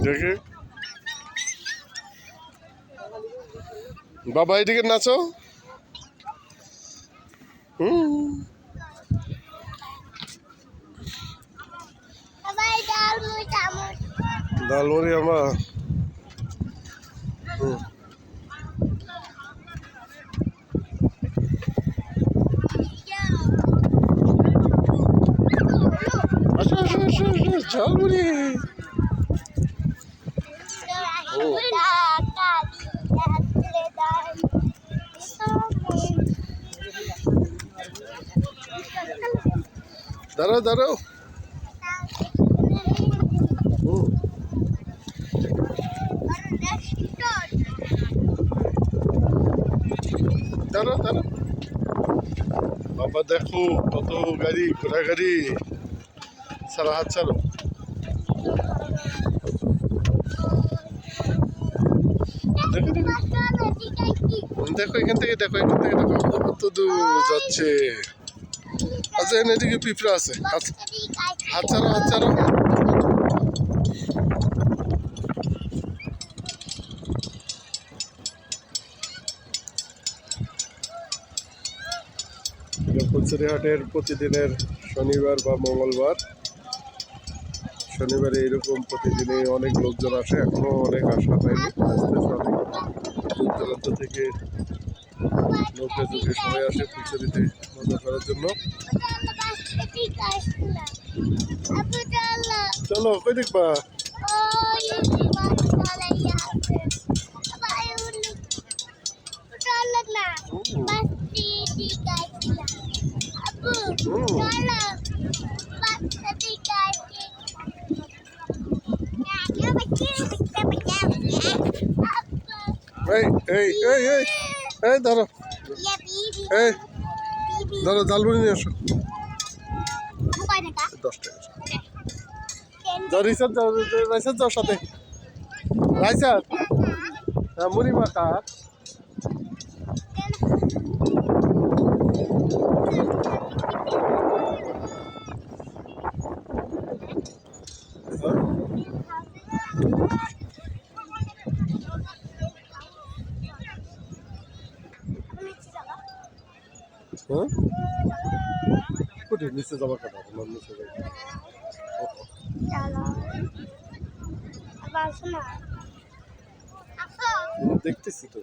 দেখি বাবা এদিকে নাচো। ডাল মুড়ি আমার ঝালমুড়ি। দাঁড়াও দাঁড়াও দাঁড়াও দাঁড়াও বাবা দেখো কত গাড়ি ঘোড়া গাড়ি। সারা হাত ছাড়ো। দেখো এখান থেকে দেখো কত দূর যাচ্ছে। আচ্ছা এদিকে পিঁপড়া আছে। হাত ছাড়ো হাত ছাড়ো। ফুলছড়িহাটের প্রতিদিনের শনিবার বা মঙ্গলবার, শনিবারে এইরকম প্রতিদিনই অনেক লোকজন আসে। এখনো অনেক আশা পাইনি, আসতেছে অনেক দূর দূরান্ত থেকে লোকে যুগে সবাই আসে ফুলছড়িতে মজা করার জন্য। চলো কই দেখবা? এই ধরো ধরো ঝালমুড়ি নিয়ে আসো। 10 টাকা যাও রিসার্চ যাও সাথে রাইসার মুড়ি মাখা। হ্যাঁ কোথায় নিচে যাবার কথা? তোমার নিচে দেখতেছি তো।